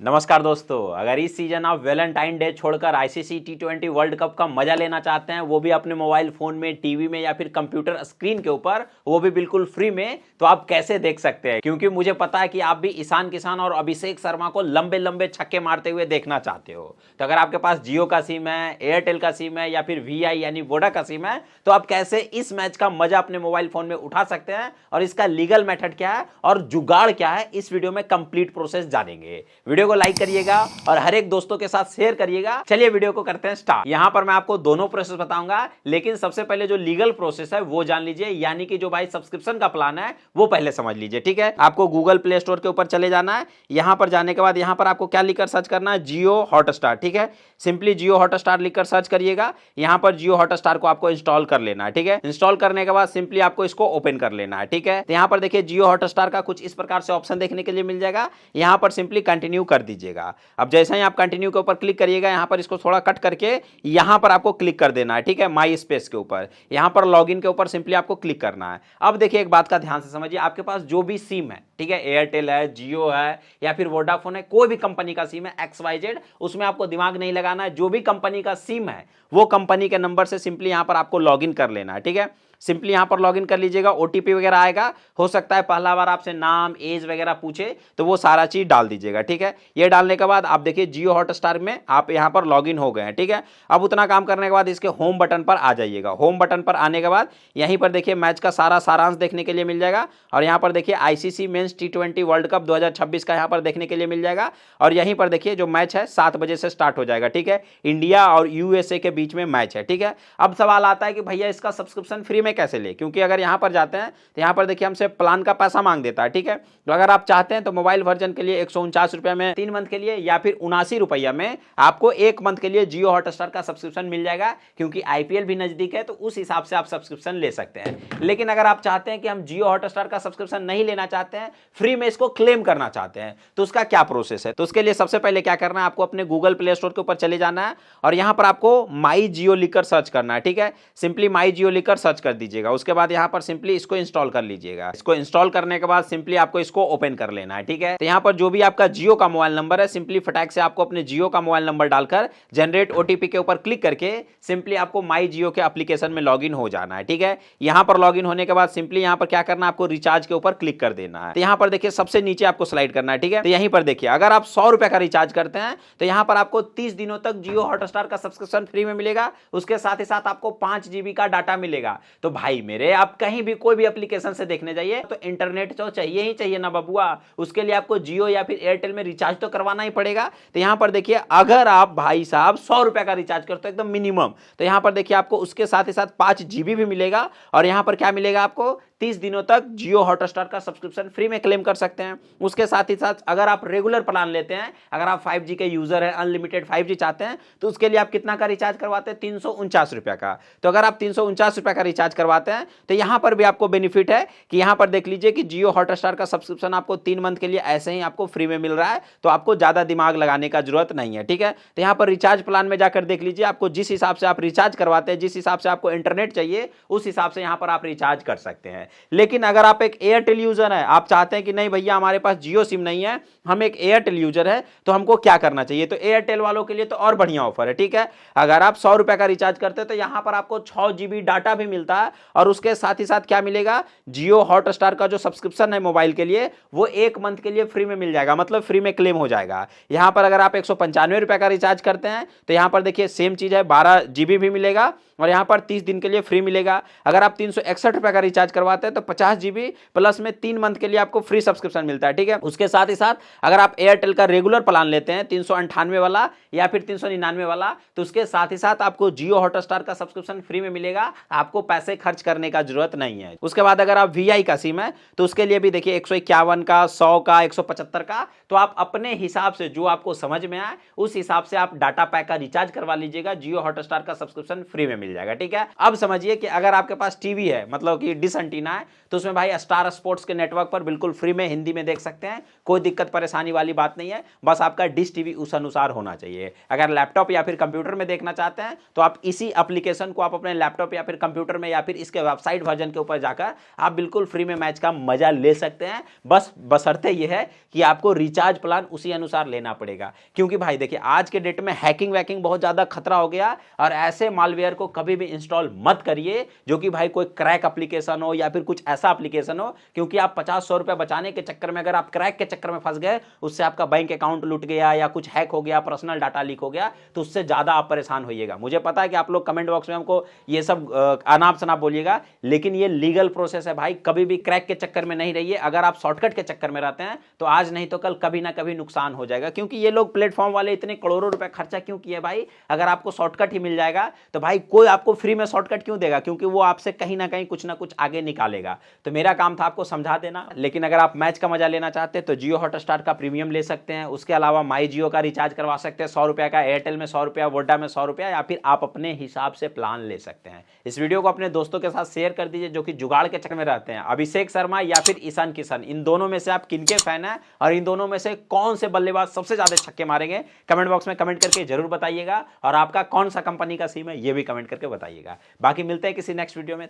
नमस्कार दोस्तों, अगर इस सीजन आप वैलेंटाइन डे छोड़कर आईसीसी टी20 वर्ल्ड कप का मजा लेना चाहते हैं, वो भी अपने मोबाइल फोन में, टीवी में या फिर कंप्यूटर स्क्रीन के ऊपर, वो भी बिल्कुल फ्री में, तो आप कैसे देख सकते हैं। क्योंकि मुझे पता है कि आप भी ईशान किशन और अभिषेक शर्मा को लंबे लंबे छक्के मारते हुए देखना चाहते हो। तो अगर आपके पास जियो का सिम है, एयरटेल का सिम है या फिर वीआई यानी वोडा का सिम है, तो आप कैसे इस मैच का मजा अपने मोबाइल फोन में उठा सकते हैं और इसका लीगल मेथड क्या है और जुगाड़ क्या है, इस वीडियो में कंप्लीट प्रोसेस जानेंगे। वीडियो को लाइक करिएगा और हर एक दोस्तों के साथ शेयर करिएगा। चलिए वीडियो को करते हैं स्टार्ट। यहां पर मैं आपको दोनों प्रोसेस बताऊंगा, लेकिन सबसे पहले जो लीगल प्रोसेस है वो जान लीजिए, यानी कि जो भाई सब्सक्रिप्शन का प्लान है वो पहले समझ लीजिए। ठीक है, आपको गूगल प्ले स्टोर के ऊपर चले जाना है। यहां पर जाने के बाद यहां पर आपको क्या लिखकर सर्च करना है, जियो हॉटस्टार। ठीक है, सिंपली जियो हॉटस्टार लिखकर सर्च करिएगा। यहां पर जियो हॉटस्टार को आपको इंस्टॉल कर लेना है। ठीक है, इंस्टॉल करने के बाद सिंपली आपको इसको ओपन कर लेना है। ठीक है, तो यहां पर देखिए जियो हॉटस्टार का कुछ इस प्रकार से ऑप्शन देखने के लिए मिल जाएगा। यहां पर सिंपली कंटिन्यू कर दीजिएगा। अब जैसे ही आप कंटिन्यू के ऊपर क्लिक करिएगा, यहां पर इसको थोड़ा कट करके यहां पर आपको क्लिक कर देना है। ठीक है, माई स्पेस के ऊपर, यहां पर लॉगिन के ऊपर सिंपली आपको क्लिक करना है। अब देखिए एक बात का ध्यान से समझिए, आपके पास जो भी सिम है, ठीक है, एयरटेल है, जियो है या फिर वोडाफोन है, कोई भी कंपनी का सिम है XYZ, उसमें आपको दिमाग नहीं लगाना है। जो भी कंपनी का सिम है वो कंपनी के नंबर से सिंपली यहां पर आपको लॉगिन कर लेना है। ठीक है, सिंपली यहां पर लॉगिन कर लीजिएगा। ओटीपी वगैरह आएगा, हो सकता है पहला बार आपसे नाम, एज वगैरह पूछे, तो वो सारा चीज डाल दीजिएगा। ठीक है, ये डालने के बाद आप देखिए जियो हॉटस्टार में आप यहां पर लॉगिन हो गए हैं। ठीक है, अब उतना काम करने के बाद इसके होम बटन पर आ जाइएगा। होम बटन पर आने के बाद यहीं पर देखिए मैच का सारा सारांश देखने के लिए मिल जाएगा और यहां पर देखिए आईसीसी मेंस टी20 वर्ल्ड कप 2026 का यहां पर देखने के लिए मिल जाएगा। और यहीं पर देखिए जो मैच है 7 बजे से स्टार्ट हो जाएगा। ठीक है, इंडिया और यूएसए के बीच में मैच है। ठीक है, अब सवाल आता है कि भैया इसका सब्सक्रिप्शन फ्री में कैसे ले, क्योंकि अगर यहां पर जाते हैं तो यहां पर देखिए हमसे प्लान का पैसा मांग देता है। ठीक है, तो अगर आप चाहते हैं तो मोबाइल वर्जन के लिए 149 रुपए में 3 मंथ के लिए या फिर 79 रुपया में आपको 1 मंथ के लिए जियो हॉटस्टार का सब्सक्रिप्शन मिल जाएगा। क्योंकि आईपीएल भी नजदीक है तो उस हिसाब से आप सब्सक्रिप्शन ले सकते हैं। लेकिन अगर आप चाहते हैं कि हम जियो हॉटस्टार का सब्सक्रिप्शन नहीं लेना चाहते हैं, फ्री में इसको क्लेम करना चाहते हैं, तो उसका क्या प्रोसेस है। तो उसके लिए सबसे पहले क्या करना है, आपको अपने गूगल प्ले स्टोर के ऊपर चले जाना है और यहां पर आपको माई जियो लिखकर सर्च करना है। ठीक है, सिंपली माई जियो लिखकर सर्च कर दीजिएगा। उसके बाद यहां पर सिंपली इसको इंस्टॉल कर लीजिएगा। इसको इंस्टॉल करने के बाद सिंपली आपको इसको ओपन कर लेना है। ठीक है, तो यहां पर जो भी आपका जियो का मोबाइल नंबर है, सिंपली फटाक से आपको अपने जियो का मोबाइल नंबर डालकर जनरेट ओटीपी के ऊपर क्लिक करके सिंपली आपको माई जियो के एप्लीकेशन में लॉगिन हो जाना है। ठीक है, यहां पर लॉगिन होने के बाद सिंपली यहां पर क्या करना है, आपको रिचार्ज के ऊपर क्लिक कर देना है। तो यहां पर देखिए सबसे नीचे आपको स्लाइड करना है। ठीक है, तो यहीं पर देखिए अगर आप 100 रुपए का रिचार्ज करते हैं तो यहां पर आपको 30 दिनों तक जियो हॉटस्टार का सब्सक्रिप्शन फ्री में मिलेगा। उसके साथ ही साथ आपको 5 GB का डाटा मिलेगा। तो भाई मेरे, आप कहीं भी कोई भी एप्लीकेशन से देखने जाइए तो इंटरनेट तो चाहिए ही चाहिए ना बबुआ। उसके लिए आपको जियो या फिर एयरटेल में रिचार्ज तो करवाना ही पड़ेगा। तो यहां पर देखिए अगर आप भाई साहब 100 रुपए का रिचार्ज करते हो एकदम मिनिमम, तो यहां पर देखिए आपको उसके साथ ही साथ 5 GB भी मिलेगा। और यहां पर क्या मिलेगा, आपको 30 दिनों तक जियो हॉटस्टार का सब्सक्रिप्शन फ्री में क्लेम कर सकते हैं। उसके साथ ही साथ अगर आप रेगुलर प्लान लेते हैं, अगर आप 5G के यूजर हैं, अनलिमिटेड 5G चाहते हैं, तो उसके लिए आप कितना का रिचार्ज करवाते हैं, 349 रुपए का। तो अगर आप 349 रुपए का रिचार्ज करवाते हैं तो यहां पर भी आपको बेनिफिट है कि यहां पर देख लीजिए कि जियो हॉटस्टार का सब्सक्रिप्शन आपको 3 मंथ के लिए ऐसे ही आपको फ्री में मिल रहा है। तो आपको ज्यादा दिमाग लगाने का जरूरत नहीं है। ठीक है, तो यहां पर रिचार्ज प्लान में जाकर देख लीजिए, आपको जिस हिसाब से आप रिचार्ज करवाते हैं, जिस हिसाब से आपको इंटरनेट चाहिए, उस हिसाब से यहां पर आप रिचार्ज कर सकते हैं। लेकिन अगर आप एक एयरटेल यूजर है, आप चाहते हैं कि नहीं भैया हमारे पास जियो सिम नहीं है, हम एक एयरटेल यूजर है, तो हमको क्या करना चाहिए, तो एयरटेल वालों के लिए तो और बढ़िया ऑफर है। ठीक है, अगर आप 100 रुपए का रिचार्ज करते हैं तो यहां पर आपको 6 GB डाटा भी मिलता है और उसके साथ ही साथ क्या मिलेगा, जियो हॉटस्टार का जो सब्सक्रिप्शन है मोबाइल के लिए वो 1 मंथ के लिए फ्री में मिल जाएगा, मतलब फ्री में क्लेम हो जाएगा। यहां पर अगर आप 195 रुपए का रिचार्ज करते हैं तो यहां पर देखिए सेम चीज है, 12 GB भी मिलेगा और यहां पर 30 दिन के लिए फ्री मिलेगा। अगर आप 361 रुपए का रिचार्ज करवाते हैं तो 50 GB प्लस में 3 मंथ के लिए आपको फ्री सब्सक्रिप्शन मिलता है। ठीक है, उसके साथ ही साथ अगर आप एयरटेल का रेगुलर प्लान लेते हैं 398 वाला या फिर 399 वाला, तो उसके साथ ही साथ आपको जियो हॉटस्टार का सब्सक्रिप्शन फ्री में मिलेगा। आपको पैसे खर्च करने का जरूरत नहीं है। उसके बाद अगर आप वीआई का सिम है तो उसके लिए भी देखिए 151 का, 100 का, 175 का, तो आप अपने हिसाब से जो आपको समझ में आए उस हिसाब से आप डाटा पैक का रिचार्ज करवा लीजिएगा। जियो हॉटस्टार का सब्सक्रिप्शन फ्री में मिल जाएगा। ठीक है, अब समझिए कि अगर आपके पास टीवी है, मतलब कि डिश एंटीना देखना है तो उसमें भाई स्टार स्पोर्ट्स के नेटवर्क पर बिल्कुल फ्री में हिंदी में देख सकते हैं, कोई दिक्कत परेशानी वाली बात नहीं है। बस आपका डिश टीवी उस अनुसार होना चाहिए। अगर लैपटॉप या फिर कंप्यूटर में देखना चाहते हैं तो आप इसी एप्लीकेशन को आप अपने लैपटॉप या फिर कंप्यूटर में या फिर इसके वेबसाइट वर्जन के ऊपर जाकर आप बिल्कुल फ्री में मैच का मजा ले सकते हैं। बस बशर्ते यह है कि आपको रिचार्ज प्लान उसी अनुसार लेना पड़ेगा, क्योंकि भाई देखिए आज के डेट में हैकिंग वैकिंग बहुत ज्यादा खतरा हो गया और ऐसे मालवेयर को कभी भी इंस्टॉल मत करिए जो कि भाई कोई क्रैक एप्लीकेशन हो या फिर कुछ ऐसा एप्लीकेशन हो, क्योंकि आप 50-100 रुपए बचाने के चक्कर में अगर आप क्रैक के चक्कर में फंस गए, उससे आपका बैंक अकाउंट लूट गया या कुछ हैक हो गया, पर्सनल डाटा लीक हो गया, तो उससे ज्यादा आप परेशान होइएगा। मुझे पता है कि आप लोग कमेंट बॉक्स में हमको ये सब अनाप शनाप बोलिएगा, लेकिन ये लीगल प्रोसेस है भाई। कभी भी क्रैक के चक्कर में नहीं रहिए। अगर आप शॉर्टकट के चक्कर में रहते हैं तो आज नहीं तो कल कभी ना कभी नुकसान हो जाएगा, क्योंकि ये लोग प्लेटफॉर्म वाले इतने करोड़ों रुपए खर्चा क्यों किए भाई? अगर आपको शॉर्टकट ही मिल जाएगा तो भाई कोई आपको फ्री में शॉर्टकट क्यों देगा? क्योंकि वो आपसे कहीं ना कहीं कुछ ना कुछ आगे निकालेगा। तो मेरा काम था आपको समझा देना। लेकिन अगर आप मैच का मजा लेना चाहते हैं तो जियो हॉटस्टार का प्रीमियम ले सकते हैं, उसके अलावा माई जियो का रिचार्ज करवा सकते हैं 100 रुपए का, एयरटेल में 100 रुपया, वोडा में 100 रुपया, या फिर आप अपने हिसाब से प्लान ले सकते हैं। इस वीडियो को अपने दोस्तों के साथ शेयर कर दीजिए जो कि जुगाड़ के चक्कर में रहते हैं। अभिषेक शर्मा या फिर ईशान किशन, इन दोनों में से आप किनके फैन हैं और इन दोनों में से कौन से बल्लेबाज सबसे ज्यादा छक्के मारेंगे? कमेंट बॉक्स में कमेंट करके जरूर बताइएगा। और आपका कौन सा कंपनी का सिम है ये भी कमेंट करके बताइएगा। बाकी मिलते हैं किसी नेक्स्ट वीडियो में।